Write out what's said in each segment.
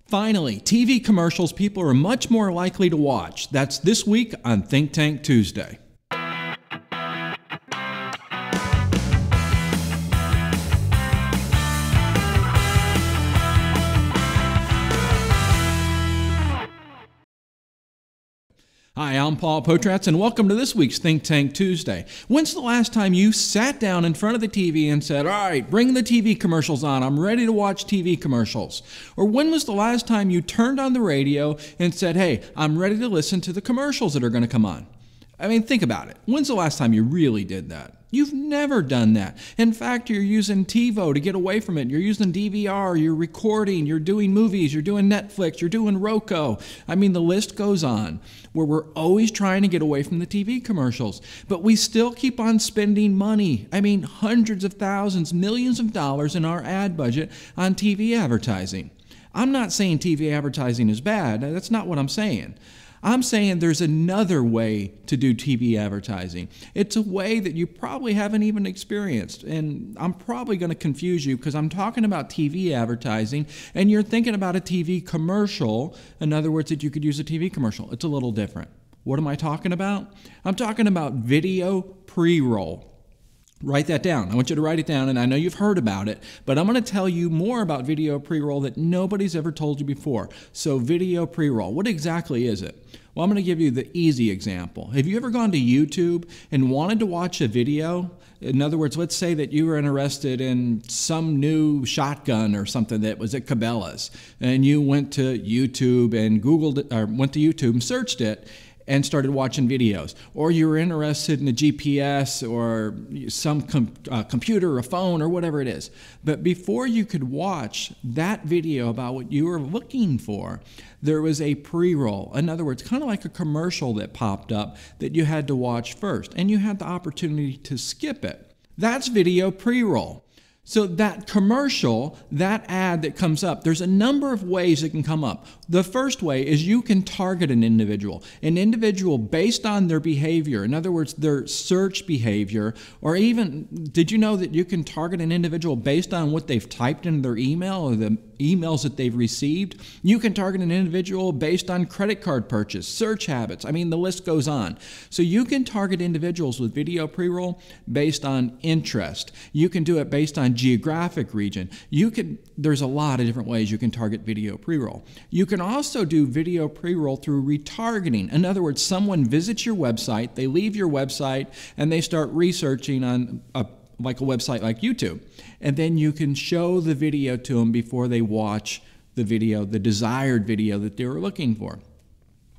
Finally, TV commercials people are much more likely to watch. That's this week on Think Tank Tuesday. Hi, I'm Paul Potratz, and welcome to this week's Think Tank Tuesday. When's the last time you sat down in front of the TV and said, all right, bring the TV commercials on, I'm ready to watch TV commercials? Or when was the last time you turned on the radio and said, hey, I'm ready to listen to the commercials that are going to come on? I mean, think about it. When's the last time you really did that? You've never done that. In fact, you're using TiVo to get away from it. You're using DVR, you're recording, you're doing movies, you're doing Netflix, you're doing Roku. I mean, the list goes on, where we're always trying to get away from the TV commercials. But we still keep on spending money. I mean, hundreds of thousands, millions of dollars in our ad budget on TV advertising. I'm not saying TV advertising is bad. That's not what I'm saying. I'm saying there's another way to do TV advertising. It's a way that you probably haven't even experienced. And I'm probably going to confuse you because I'm talking about TV advertising and you're thinking about a TV commercial. In other words, that you could use a TV commercial. It's a little different. What am I talking about? I'm talking about video pre-roll. Write that down. I want you to write it down, and I know you've heard about it, but I'm going to tell you more about video pre-roll that nobody's ever told you before. So video pre-roll, what exactly is it? Well, I'm going to give you the easy example. Have you ever gone to YouTube and wanted to watch a video? In other words, let's say that you were interested in some new shotgun or something that was at Cabela's, and you went to YouTube and Googled it, or went to YouTube and searched it, and started watching videos. Or you were interested in a GPS or some computer or a phone or whatever it is. But before you could watch that video about what you were looking for, there was a pre-roll. In other words, kind of like a commercial that popped up that you had to watch first, and you had the opportunity to skip it. That's video pre-roll. So that commercial, that ad that comes up, there's a number of ways it can come up. The first way is you can target an individual based on their behavior. In other words, their search behavior, or even, did you know that you can target an individual based on what they've typed in their email or the emails that they've received? You can target an individual based on credit card purchase, search habits. I mean, the list goes on. So you can target individuals with video pre-roll based on interest. You can do it based on geographic region. There's a lot of different ways you can target video pre-roll. You can also do video pre-roll through retargeting. In other words, someone visits your website, they leave your website, and they start researching on like a website like YouTube. And then you can show the video to them before they watch the video, the desired video that they were looking for.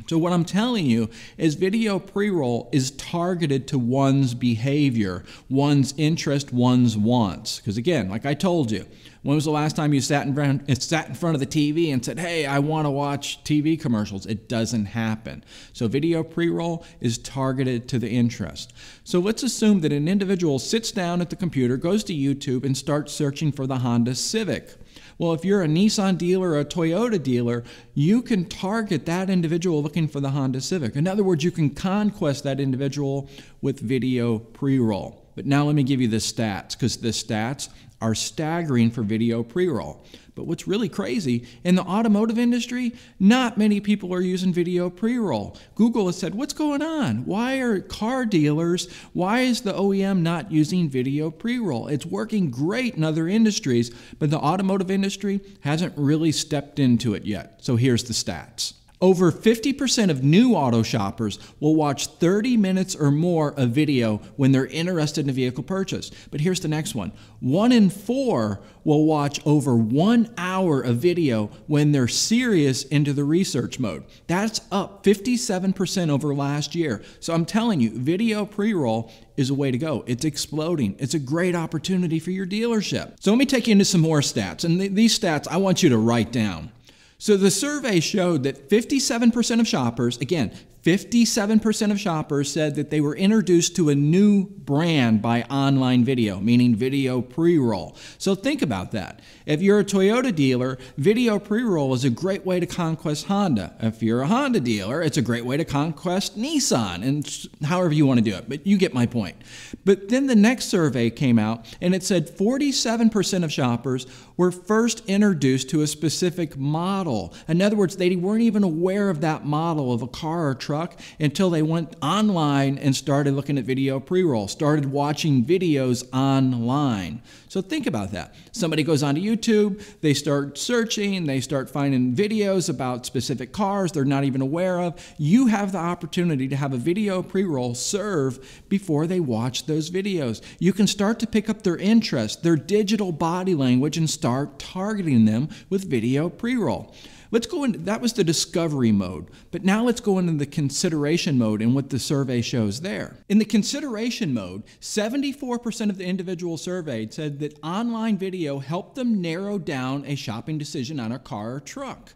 So what I'm telling you is video pre-roll is targeted to one's behavior, one's interest, one's wants. Because again, like I told you, when was the last time you sat in front of the TV and said, hey, I want to watch TV commercials? It doesn't happen. So video pre-roll is targeted to the interest. So let's assume that an individual sits down at the computer, goes to YouTube, and starts searching for the Honda Civic. Well, if you're a Nissan dealer or a Toyota dealer, you can target that individual looking for the Honda Civic. In other words, you can conquest that individual with video pre-roll. But now let me give you the stats, because the stats are staggering for video pre-roll. But what's really crazy, in the automotive industry, not many people are using video pre-roll. Google has said, what's going on? Why is the OEM not using video pre-roll? It's working great in other industries, but the automotive industry hasn't really stepped into it yet. So here's the stats. Over 50% of new auto shoppers will watch 30 minutes or more of video when they're interested in a vehicle purchase. But here's the next one. 1 in 4 will watch over 1 hour of video when they're serious into the research mode. That's up 57% over last year. So I'm telling you, video pre-roll is a way to go. It's exploding. It's a great opportunity for your dealership. So let me take you into some more stats. And these stats I want you to write down. So the survey showed that 57% of shoppers, again, 57% of shoppers said that they were introduced to a new brand by online video, meaning video pre-roll. So think about that. If you're a Toyota dealer, video pre-roll is a great way to conquest Honda. If you're a Honda dealer, it's a great way to conquest Nissan, and however you want to do it, but you get my point. But then the next survey came out, and it said 47% of shoppers were first introduced to a specific model. In other words, they weren't even aware of that model of a car or truck until they went online and started looking at video pre-roll, started watching videos online. So think about that. Somebody goes onto YouTube, they start searching, they start finding videos about specific cars they're not even aware of. You have the opportunity to have a video pre-roll serve before they watch those videos. You can start to pick up their interest, their digital body language, and start targeting them with video pre-roll. Let's go into, that was the discovery mode, but now let's go into the consideration mode and what the survey shows there. In the consideration mode, 74% of the individuals surveyed said that online video helped them narrow down a shopping decision on a car or truck.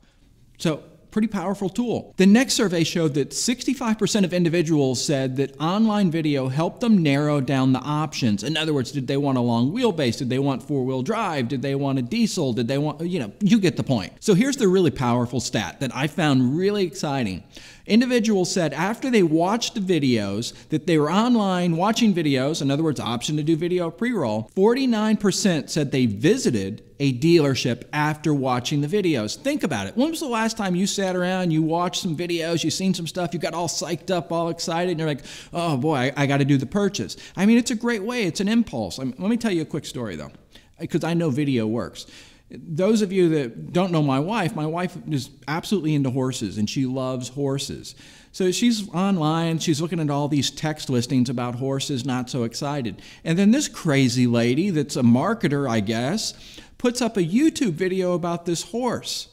So, pretty powerful tool. The next survey showed that 65% of individuals said that online video helped them narrow down the options. In other words, did they want a long wheelbase? Did they want four-wheel drive? Did they want a diesel? Did they want, you get the point. So here's the really powerful stat that I found really exciting. Individuals said after they watched the videos that they were online watching videos, in other words, option to do video pre-roll, 49% said they visited a dealership after watching the videos. Think about it. When was the last time you sat around, you watched some videos, you seen some stuff, you got all psyched up, all excited, and you're like, oh boy, I got to do the purchase. I mean, it's a great way. It's an impulse. Let me tell you a quick story though, because I know video works. Those of you that don't know my wife is absolutely into horses, and she loves horses. So she's online, she's looking at all these text listings about horses, not so excited. And then this crazy lady that's a marketer, I guess, puts up a YouTube video about this horse.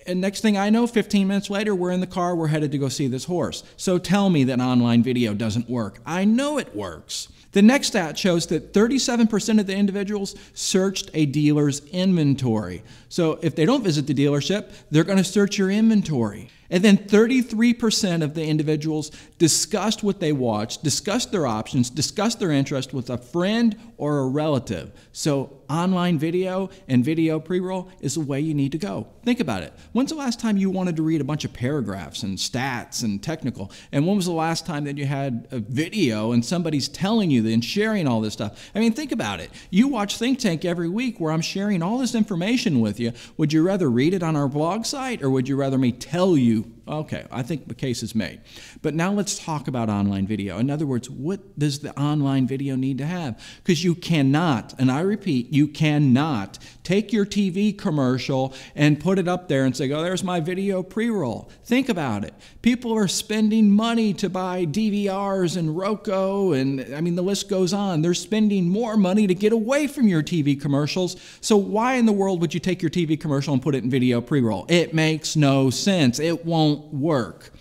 And next thing I know, 15 minutes later, we're in the car, we're headed to go see this horse. So tell me that online video doesn't work. I know it works. The next stat shows that 37% of the individuals searched a dealer's inventory. So if they don't visit the dealership, they're going to search your inventory. And then 33% of the individuals discussed what they watched, discussed their options, discussed their interest with a friend or a relative. So online video and video pre-roll is the way you need to go. Think about it. When's the last time you wanted to read a bunch of paragraphs and stats and technical? And when was the last time that you had a video and somebody's telling you and sharing all this stuff? I mean, think about it. You watch Think Tank every week where I'm sharing all this information with you. Would you rather read it on our blog site, or would you rather me tell you? Okay, I think the case is made. But now let's talk about online video. In other words, what does the online video need to have? Because you cannot, and I repeat, you cannot take your TV commercial and put it up there and say, oh, there's my video pre-roll. Think about it. People are spending money to buy DVRs and Roku, and I mean, the list goes on. They're spending more money to get away from your TV commercials. So why in the world would you take your TV commercial and put it in video pre-roll? It makes no sense. It won't work.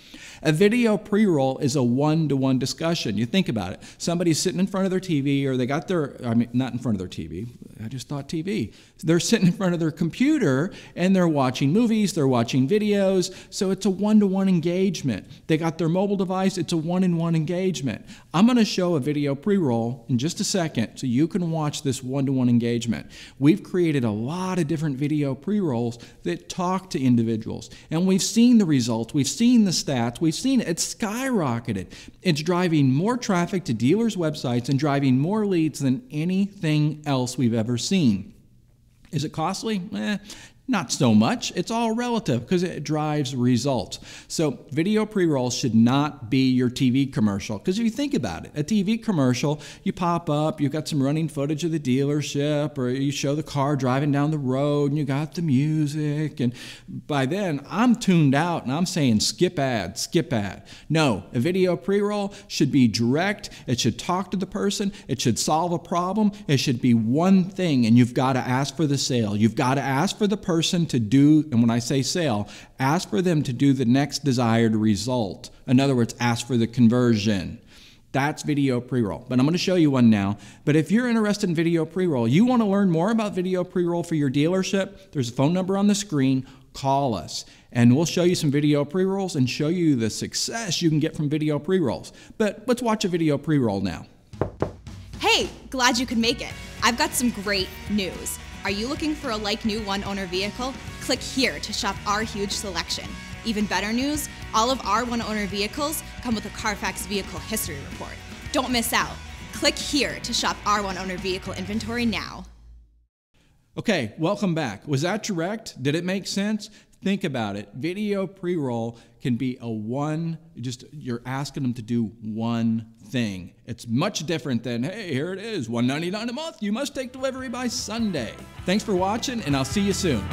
A video pre-roll is a one-to-one discussion. You think about it. Somebody's sitting in front of their TV, or they got their, I mean, not in front of their TV. I just thought TV. They're sitting in front of their computer, and they're watching movies, they're watching videos, so it's a one-to-one engagement. They got their mobile device, it's a one-in-one engagement. I'm going to show a video pre-roll in just a second so you can watch this one-to-one engagement. We've created a lot of different video pre-rolls that talk to individuals, and we've seen the results, we've seen the stats, we've seen it. It's skyrocketed. It's driving more traffic to dealers' websites and driving more leads than anything else we've ever seen. Is it costly? Not so much. It's all relative because it drives results. So video pre-rolls should not be your TV commercial, because if you think about it, a TV commercial, you pop up, you've got some running footage of the dealership, or you show the car driving down the road and you got the music, and by then I'm tuned out and I'm saying skip ad, skip ad. No, a video pre-roll should be direct, it should talk to the person, it should solve a problem, it should be one thing, and you've got to ask for the sale. You've got to ask for the person to do, and when I say sale, ask for them to do the next desired result. In other words, ask for the conversion. That's video pre-roll. But I'm going to show you one now. But if you're interested in video pre-roll, you want to learn more about video pre-roll for your dealership, there's a phone number on the screen. Call us and we'll show you some video pre-rolls and show you the success you can get from video pre-rolls. But let's watch a video pre-roll now. Hey, glad you could make it. I've got some great news. Are you looking for a like-new one-owner vehicle? Click here to shop our huge selection. Even better news, all of our one-owner vehicles come with a Carfax Vehicle History Report. Don't miss out. Click here to shop our one-owner vehicle inventory now. Okay, welcome back. Was that direct? Did it make sense? Think about it. Video pre-roll can be you're asking them to do one thing. It's much different than, hey, here it is, $199 a month. You must take delivery by Sunday. Thanks for watching, and I'll see you soon.